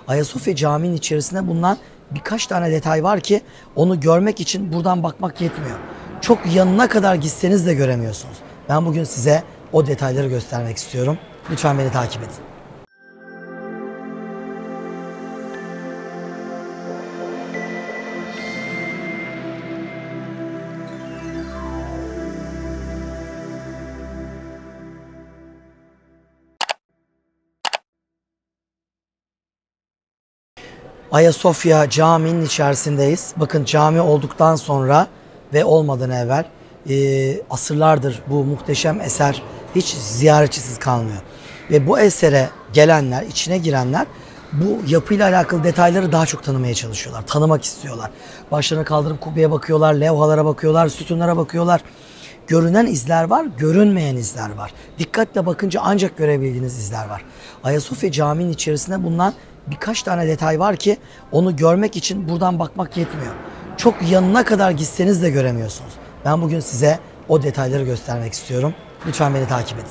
Ayasofya Camii'nin içerisinde bulunan birkaç tane detay var ki onu görmek için buradan bakmak yetmiyor. Çok yanına kadar gitseniz de göremiyorsunuz. Ben bugün size o detayları göstermek istiyorum. Lütfen beni takip edin. Ayasofya Camii'nin içerisindeyiz. Bakın cami olduktan sonra ve olmadan evvel asırlardır bu muhteşem eser hiç ziyaretçisiz kalmıyor. Ve bu esere gelenler, içine girenler bu yapıyla alakalı detayları daha çok tanımaya çalışıyorlar. Tanımak istiyorlar. Başlarını kaldırıp kubbeye bakıyorlar, levhalara bakıyorlar, sütunlara bakıyorlar. Görünen izler var, görünmeyen izler var. Dikkatle bakınca ancak görebildiğiniz izler var. Ayasofya Camii'nin içerisinde bulunan birkaç tane detay var ki onu görmek için buradan bakmak yetmiyor. Çok yanına kadar gitseniz de göremiyorsunuz. Ben bugün size o detayları göstermek istiyorum. Lütfen beni takip edin.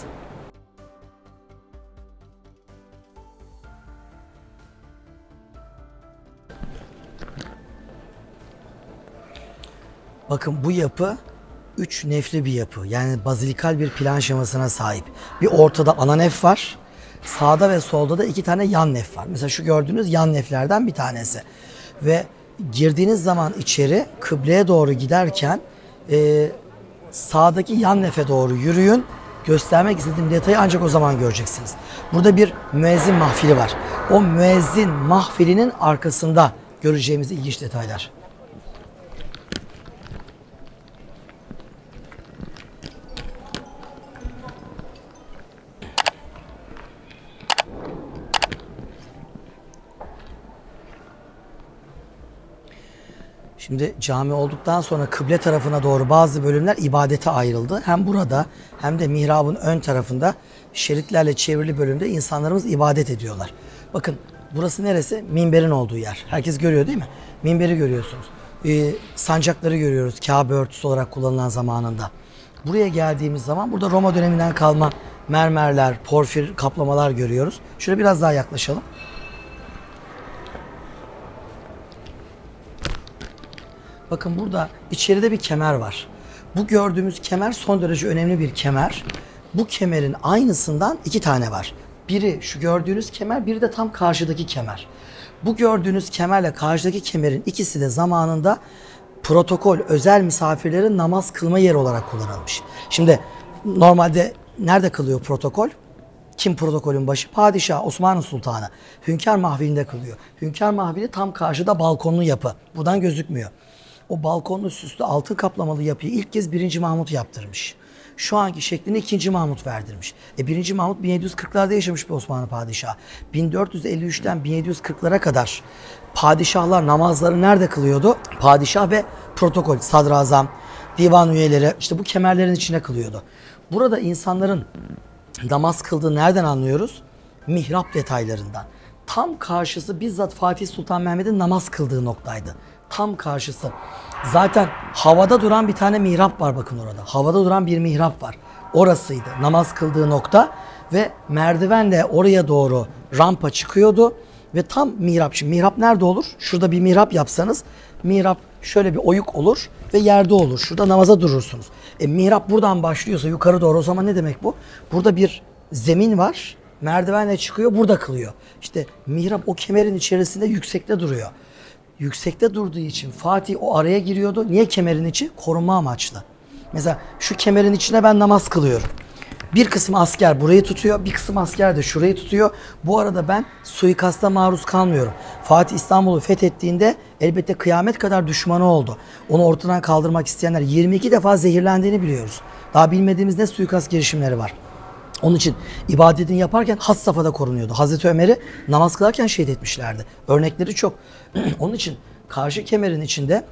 Bakın bu yapı 3 nefli bir yapı. Yani bazilikal bir plan şemasına sahip. Bir ortada ana nef var. Sağda ve solda da 2 tane yan nef var. Mesela şu gördüğünüz yan neflerden bir tanesi. Ve girdiğiniz zaman içeri kıbleye doğru giderken sağdaki yan nefe doğru yürüyün. Göstermek istediğim detayı ancak o zaman göreceksiniz. Burada bir müezzin mahfili var. O müezzin mahfilinin arkasında göreceğimiz ilginç detaylar. Şimdi cami olduktan sonra kıble tarafına doğru bazı bölümler ibadete ayrıldı. Hem burada hem de mihrabın ön tarafında şeritlerle çevrili bölümde insanlarımız ibadet ediyorlar. Bakın burası neresi? Minberin olduğu yer. Herkes görüyor değil mi? Minberi görüyorsunuz. Sancakları görüyoruz Kabe örtüsü olarak kullanılan zamanında. Buraya geldiğimiz zaman burada Roma döneminden kalma mermerler, porfir kaplamalar görüyoruz. Şöyle biraz daha yaklaşalım. Bakın burada içeride bir kemer var. Bu gördüğümüz kemer son derece önemli bir kemer. Bu kemerin aynısından 2 tane var. Biri şu gördüğünüz kemer, biri de tam karşıdaki kemer. Bu gördüğünüz kemerle karşıdaki kemerin ikisi de zamanında protokol, özel misafirlerin namaz kılma yeri olarak kullanılmış. Şimdi normalde nerede kılıyor protokol? Kim protokolün başı? Padişah, Osmanlı Sultanı. Hünkâr mahvilinde kılıyor. Hünkâr mahvili tam karşıda balkonlu yapı. Buradan gözükmüyor. O balkonlu süslü altın kaplamalı yapıyı ilk kez 1. Mahmut yaptırmış. Şu anki şeklini 2. Mahmut verdirmiş. 1. Mahmut 1740'larda yaşamış bir Osmanlı padişahı. 1453'ten 1740'lara kadar padişahlar namazları nerede kılıyordu? Padişah ve protokol, sadrazam, divan üyeleri işte bu kemerlerin içine kılıyordu. Burada insanların namaz kıldığını nereden anlıyoruz? Mihrap detaylarından. Tam karşısı bizzat Fatih Sultan Mehmet'in namaz kıldığı noktaydı. Tam karşısı. Zaten havada duran bir tane mihrap var bakın orada. Havada duran bir mihrap var. Orasıydı namaz kıldığı nokta ve merdivenle oraya doğru rampa çıkıyordu ve tam mihrap. Şimdi mihrap nerede olur? Şurada bir mihrap yapsanız mihrap şöyle bir oyuk olur ve yerde olur. Şurada namaza durursunuz. Mihrap buradan başlıyorsa yukarı doğru o zaman ne demek bu? Burada bir zemin var. Merdivenle çıkıyor burada kılıyor. İşte mihrap o kemerin içerisinde yüksekte duruyor. Yüksekte durduğu için Fatih o araya giriyordu. Niye kemerin içi? Koruma amaçlı. Mesela şu kemerin içine ben namaz kılıyorum. Bir kısım asker burayı tutuyor, bir kısım asker de şurayı tutuyor. Bu arada ben suikasta maruz kalmıyorum. Fatih İstanbul'u fethettiğinde elbette kıyamet kadar düşmanı oldu. Onu ortadan kaldırmak isteyenler 22 defa zehirlendiğini biliyoruz. Daha bilmediğimiz ne suikast girişimleri var. Onun için ibadetini yaparken has safhada korunuyordu. Hazreti Ömer'i namaz kılarken şehit etmişlerdi. Örnekleri çok. Onun için karşı kemerin içinde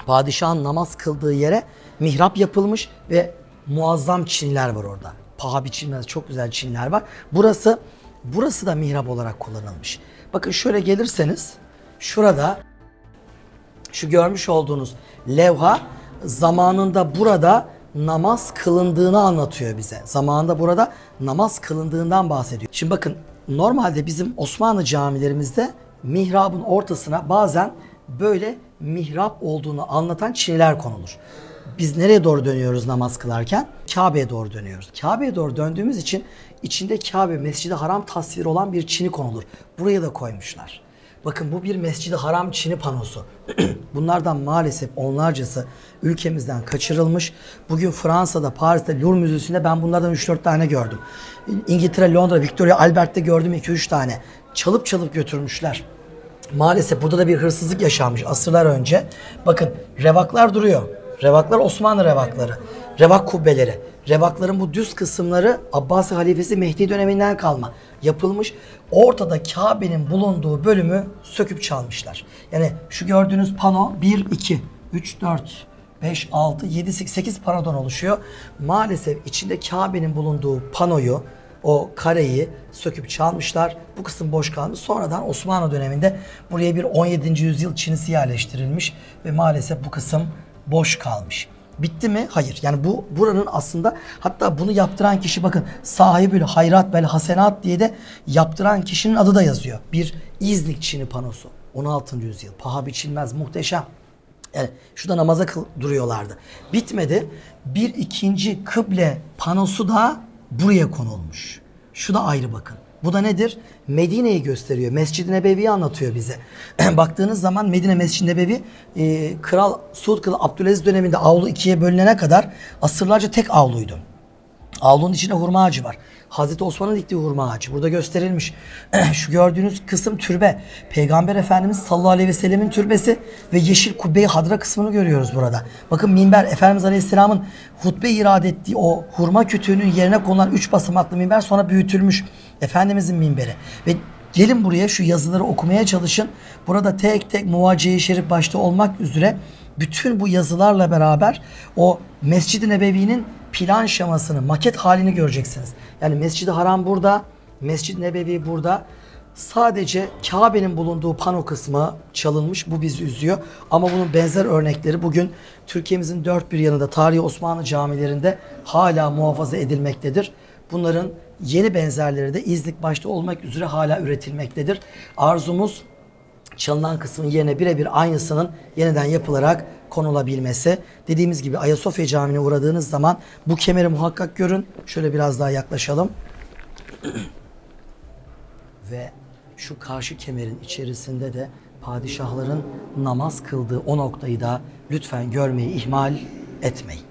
padişahın namaz kıldığı yere mihrap yapılmış ve muazzam çinler var orada. Paha biçilmez çok güzel çinler var. Burası da mihrap olarak kullanılmış. Bakın şöyle gelirseniz şurada şu görmüş olduğunuz levha zamanında burada namaz kılındığını anlatıyor bize. Zamanında burada namaz kılındığından bahsediyor. Şimdi bakın Normalde bizim Osmanlı camilerimizde mihrabın ortasına bazen böyle mihrap olduğunu anlatan çiniler konulur. Biz nereye doğru dönüyoruz namaz kılarken? Kabe'ye doğru dönüyoruz. Kabe'ye doğru döndüğümüz için içinde Kabe, Mescid-i Haram tasviri olan bir çini konulur. Buraya da koymuşlar. Bakın bu bir Mescid-i Haram çini panosu. Bunlardan maalesef onlarcası ülkemizden kaçırılmış. Bugün Fransa'da, Paris'te, Louvre Müzesi'nde ben bunlardan 3-4 tane gördüm. İngiltere, Londra, Victoria Albert'te gördüm 2-3 tane. Çalıp çalıp götürmüşler. Maalesef burada da bir hırsızlık yaşanmış asırlar önce. Bakın revaklar duruyor. Revaklar Osmanlı revakları. Revak kubbeleri. Revakların bu düz kısımları Abbasi halifesi Mehdi döneminden kalma yapılmış. Ortada Kabe'nin bulunduğu bölümü söküp çalmışlar. Yani şu gördüğünüz pano 1, 2, 3, 4, 5, 6, 7, 8 panodan oluşuyor. Maalesef içinde Kabe'nin bulunduğu panoyu, o kareyi söküp çalmışlar. Bu kısım boş kalmış. Sonradan Osmanlı döneminde buraya bir 17. yüzyıl çinisi yerleştirilmiş ve maalesef bu kısım boş kalmış. Bitti mi? Hayır. Yani bu buranın aslında, hatta bunu yaptıran kişi, bakın sahibül hayrat vel hasenat diye de yaptıran kişinin adı da yazıyor. Bir İznik Çini panosu. 16. yüzyıl. Paha biçilmez, muhteşem. Yani şurada namaza duruyorlardı. Bitmedi. Bir ikinci kıble panosu da buraya konulmuş. Şu da ayrı bakın. Bu da nedir? Medine'yi gösteriyor. Mescid-i Nebevi'yi anlatıyor bize. Baktığınız zaman Medine Mescid-i Nebevi Kral Suud Kral Abdülaziz döneminde avlu ikiye bölünene kadar asırlarca tek avluydu. Avlunun içinde hurma ağacı var. Hazreti Osman'ın diktiği hurma ağacı. Burada gösterilmiş. Şu gördüğünüz kısım türbe. Peygamber Efendimiz sallallahu aleyhi ve sellemin türbesi ve yeşil kubbe-i hadra kısmını görüyoruz burada. Bakın minber, Efendimiz Aleyhisselam'ın hutbe irade ettiği o hurma kütüğünün yerine konulan 3 basamaklı minber sonra büyütülmüş. Efendimizin minberi. Ve gelin buraya şu yazıları okumaya çalışın. Burada tek tek Muvacciye-i Şerif başta olmak üzere bütün bu yazılarla beraber o Mescid-i Nebevi'nin plan şemasını, maket halini göreceksiniz. Yani Mescid-i Haram burada, Mescid-i Nebevi burada. Sadece Kabe'nin bulunduğu pano kısmı çalınmış. Bu bizi üzüyor. Ama bunun benzer örnekleri bugün Türkiye'mizin dört bir yanında tarihi Osmanlı camilerinde hala muhafaza edilmektedir. Bunların yeni benzerleri de İznik başta olmak üzere hala üretilmektedir. Arzumuz çalınan kısmın yerine birebir aynısının yeniden yapılarak konulabilmesi. Dediğimiz gibi Ayasofya Camii'ne uğradığınız zaman bu kemeri muhakkak görün. Şöyle biraz daha yaklaşalım. Ve şu karşı kemerin içerisinde de padişahların namaz kıldığı o noktayı da lütfen görmeyi ihmal etmeyin.